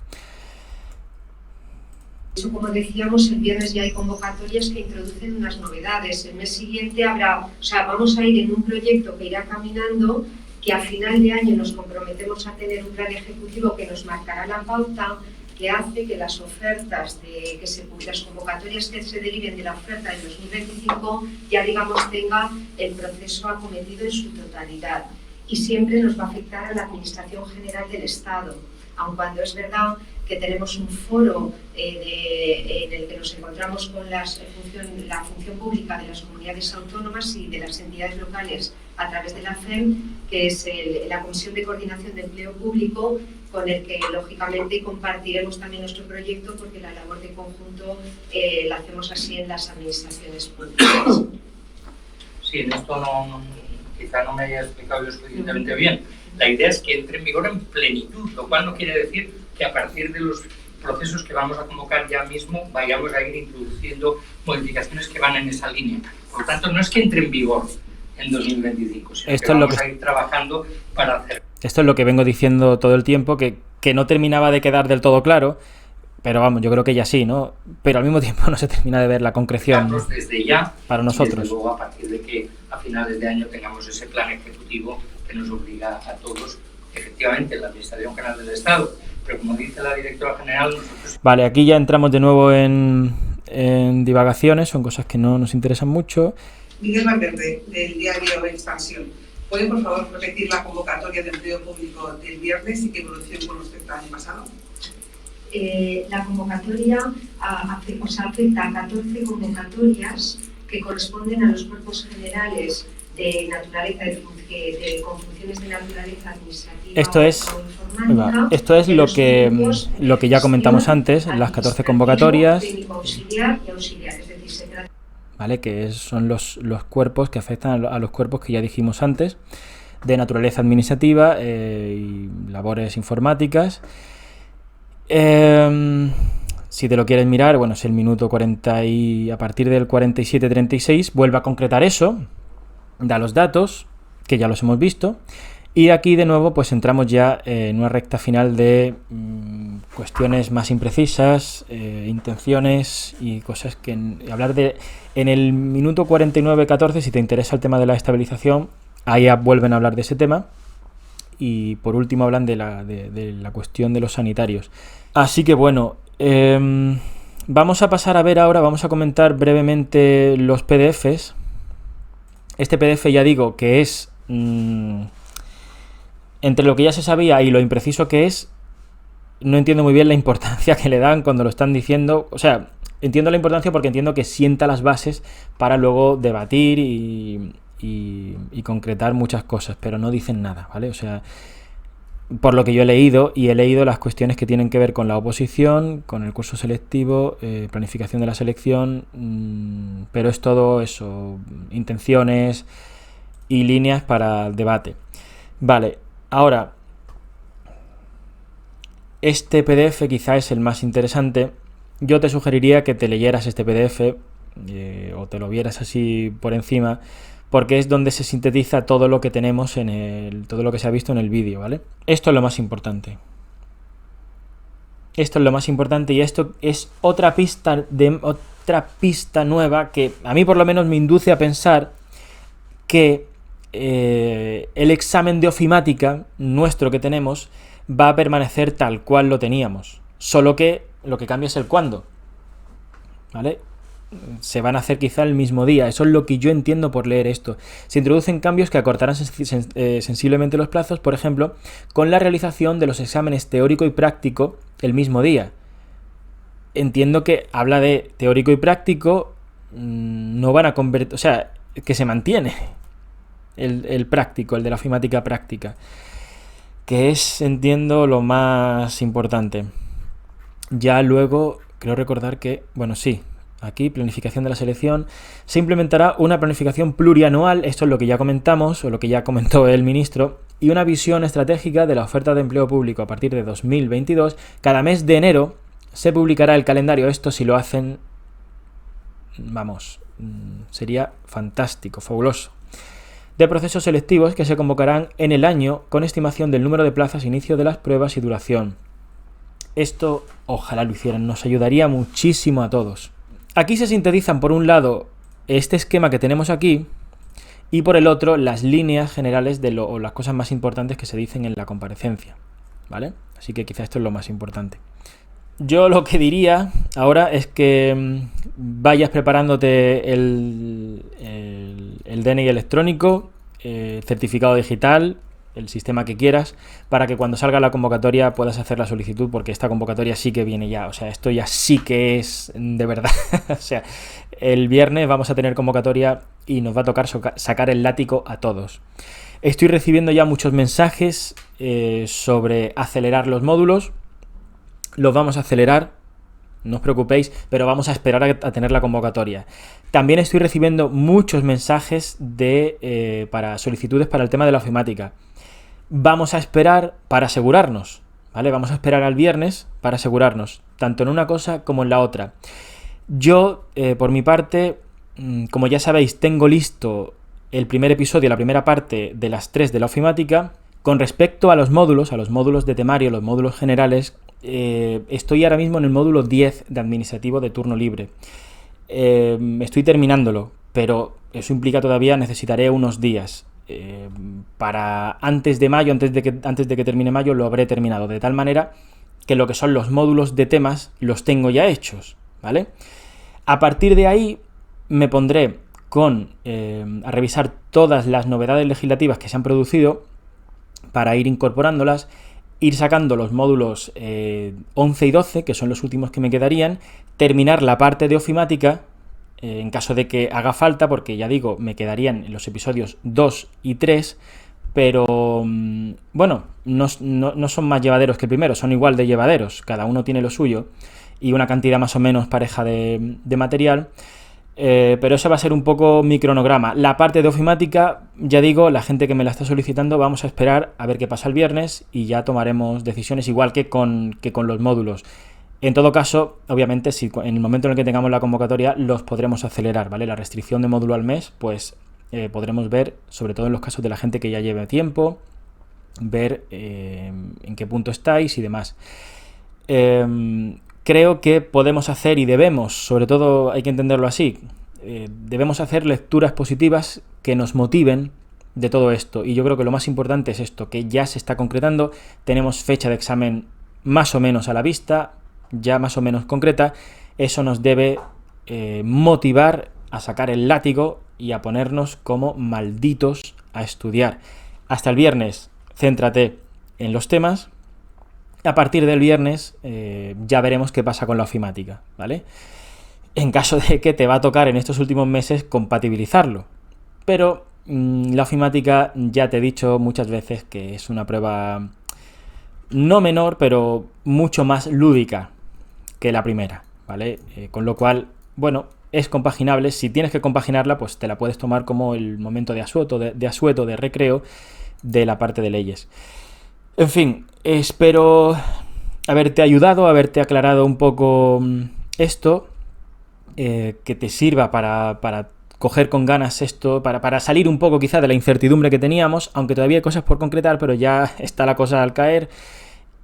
Eso, como decíamos, el viernes ya hay convocatorias que introducen unas novedades. El mes siguiente vamos a ir en un proyecto que irá caminando, que a final de año nos comprometemos a tener un plan ejecutivo que nos marcará la pauta, que hace que las ofertas, las convocatorias que se deriven de la oferta del 2025 ya, digamos, tenga el proceso acometido en su totalidad. Y siempre nos va a afectar a la Administración General del Estado, aun cuando es verdad que tenemos un foro en el que nos encontramos con la función pública de las comunidades autónomas y de las entidades locales a través de la FEM, que es la Comisión de Coordinación de Empleo Público, con el que lógicamente compartiremos también nuestro proyecto, porque la labor de conjunto la hacemos así en las administraciones públicas. Sí, en esto quizá no me haya explicado yo suficientemente bien. La idea es que entre en vigor en plenitud, lo cual no quiere decir que a partir de los procesos que vamos a convocar ya mismo vayamos a ir introduciendo modificaciones que van en esa línea. Por lo tanto, no es que entre en vigor en 2025, sino que vamos a ir trabajando para hacer. Esto es lo que vengo diciendo todo el tiempo, que no terminaba de quedar del todo claro, pero vamos, yo creo que ya sí, ¿no? Pero al mismo tiempo no se termina de ver la concreción desde ya, para nosotros. Y desde luego, a partir de que a finales de año tengamos ese plan ejecutivo que nos obliga a todos, efectivamente, la Administración General del Estado, pero como dice la directora general, nosotros... Vale, aquí ya entramos de nuevo en divagaciones, son cosas que no nos interesan mucho. Miguel Valverde, del diario Expansión. ¿Puede, por favor, repetir la convocatoria de empleo público del viernes y qué evolución con respecto al año pasado? La convocatoria afecta a 14 convocatorias que corresponden a los cuerpos generales de naturaleza, con funciones de naturaleza administrativa. Esto es lo que ya comentamos antes, las 14 convocatorias. Auxiliar y auxiliar, es decir, se trata... ¿Vale? Que son los cuerpos que afectan a los cuerpos que ya dijimos antes, de naturaleza administrativa y labores informáticas. Si te lo quieres mirar, bueno, es el minuto 40 y a partir del 47-36 vuelve a concretar eso, da los datos, que ya los hemos visto, y aquí de nuevo pues entramos ya en una recta final de cuestiones más imprecisas, intenciones y cosas que hablar de... En el minuto 49-14, si te interesa el tema de la estabilización, ahí ya vuelven a hablar de ese tema, y por último hablan de la cuestión de los sanitarios. Así que bueno, vamos a pasar a ver ahora, vamos a comentar brevemente los PDFs. Este PDF ya digo que es... entre lo que ya se sabía y lo impreciso que es, no entiendo muy bien la importancia que le dan cuando lo están diciendo. O sea, entiendo la importancia porque entiendo que sienta las bases para luego debatir y concretar muchas cosas, pero no dicen nada, ¿vale? O sea, por lo que yo he leído, y he leído las cuestiones que tienen que ver con la oposición, con el curso selectivo, planificación de la selección, pero es todo eso, intenciones y líneas para debate. Vale. Ahora, este PDF quizá es el más interesante. Yo te sugeriría que te leyeras este PDF o te lo vieras así por encima, porque es donde se sintetiza todo lo que tenemos todo lo que se ha visto en el vídeo, ¿vale? Esto es lo más importante. Esto es lo más importante y esto es otra pista nueva que a mí por lo menos me induce a pensar que el examen de ofimática nuestro que tenemos va a permanecer tal cual lo teníamos, solo que lo que cambia es el cuándo, ¿vale? Se van a hacer quizá el mismo día, eso es lo que yo entiendo por leer esto. Se introducen cambios que acortarán sensiblemente los plazos, por ejemplo, con la realización de los exámenes teórico y práctico el mismo día. Entiendo que habla de teórico y práctico, no van a convertir, o sea, que se mantiene el práctico, el de la ofimática práctica, que es, entiendo, lo más importante. Ya luego, creo recordar que, bueno, sí, aquí, planificación de la selección, se implementará una planificación plurianual, esto es lo que ya comentamos, o lo que ya comentó el ministro, y una visión estratégica de la oferta de empleo público a partir de 2022. Cada mes de enero se publicará el calendario. Esto, si lo hacen, vamos, sería fantástico, fabuloso. De procesos selectivos que se convocarán en el año con estimación del número de plazas, inicio de las pruebas y duración. Esto, ojalá lo hicieran, nos ayudaría muchísimo a todos. Aquí se sintetizan, por un lado, este esquema que tenemos aquí, y por el otro, las líneas generales o las cosas más importantes que se dicen en la comparecencia, ¿vale? Así que quizá esto es lo más importante. Yo lo que diría ahora es que vayas preparándote el DNI electrónico, certificado digital, el sistema que quieras, para que cuando salga la convocatoria puedas hacer la solicitud, porque esta convocatoria sí que viene ya, o sea, esto ya sí que es de verdad. O sea, el viernes vamos a tener convocatoria y nos va a tocar sacar el látigo a todos. Estoy recibiendo ya muchos mensajes sobre acelerar los módulos. Los vamos a acelerar, no os preocupéis, pero vamos a esperar a tener la convocatoria. También estoy recibiendo muchos mensajes para solicitudes para el tema de la ofimática. Vamos a esperar para asegurarnos, ¿vale? Vamos a esperar al viernes para asegurarnos, tanto en una cosa como en la otra. Yo, por mi parte, como ya sabéis, tengo listo el primer episodio, la primera parte de las 3 de la ofimática. Con respecto a los módulos de temario, los módulos generales, estoy ahora mismo en el módulo 10 de administrativo de turno libre. Estoy terminándolo, pero eso implica todavía necesitaré unos días. Para antes de mayo, antes de que termine mayo, lo habré terminado, de tal manera que lo que son los módulos de temas los tengo ya hechos, ¿vale? A partir de ahí me pondré a revisar todas las novedades legislativas que se han producido para ir incorporándolas, ir sacando los módulos 11 y 12, que son los últimos que me quedarían, terminar la parte de ofimática, en caso de que haga falta, porque ya digo, me quedarían los episodios 2 y 3, pero bueno, no son más llevaderos que el primero, son igual de llevaderos, cada uno tiene lo suyo, y una cantidad más o menos pareja de material. Pero eso va a ser un poco mi cronograma. La parte de ofimática, ya digo, la gente que me la está solicitando, vamos a esperar a ver qué pasa el viernes y ya tomaremos decisiones, igual que con los módulos. En todo caso, obviamente, si en el momento en el que tengamos la convocatoria los podremos acelerar, ¿vale? La restricción de módulo al mes, pues podremos ver, sobre todo en los casos de la gente que ya lleve tiempo, ver en qué punto estáis y demás. Creo que podemos hacer y debemos, sobre todo hay que entenderlo así, debemos hacer lecturas positivas que nos motiven de todo esto. Y yo creo que lo más importante es esto, que ya se está concretando, tenemos fecha de examen más o menos a la vista, ya más o menos concreta. Eso nos debe motivar a sacar el látigo y a ponernos como malditos a estudiar. Hasta el viernes, céntrate en los temas. A partir del viernes ya veremos qué pasa con la ofimática, ¿vale? En caso de que te va a tocar en estos últimos meses compatibilizarlo. Pero la ofimática, ya te he dicho muchas veces que es una prueba no menor, pero mucho más lúdica que la primera, ¿vale? Con lo cual, bueno, es compaginable. Si tienes que compaginarla, pues te la puedes tomar como el momento de asueto, de recreo de la parte de leyes. En fin, espero haberte ayudado, haberte aclarado un poco esto, que te sirva para coger con ganas esto, para salir un poco quizá de la incertidumbre que teníamos, aunque todavía hay cosas por concretar, pero ya está la cosa al caer.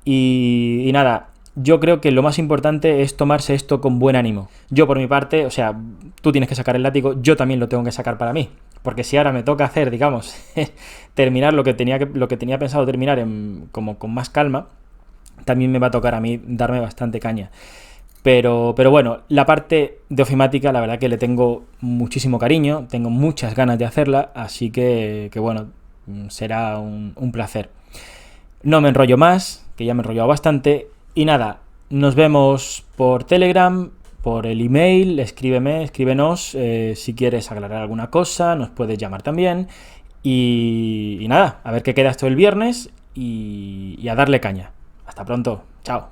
Y nada, yo creo que lo más importante es tomarse esto con buen ánimo. Yo por mi parte, o sea, tú tienes que sacar el látigo, yo también lo tengo que sacar para mí. Porque si ahora me toca hacer, digamos, terminar lo que tenía pensado terminar como con más calma, también me va a tocar a mí darme bastante caña. Pero bueno, la parte de ofimática, la verdad que le tengo muchísimo cariño, tengo muchas ganas de hacerla, así que bueno, será un placer. No me enrollo más, que ya me he enrollado bastante, y nada, nos vemos por Telegram, por el email, escríbenos si quieres aclarar alguna cosa, nos puedes llamar también, y nada, a ver qué queda esto el viernes, y a darle caña. Hasta pronto, chao.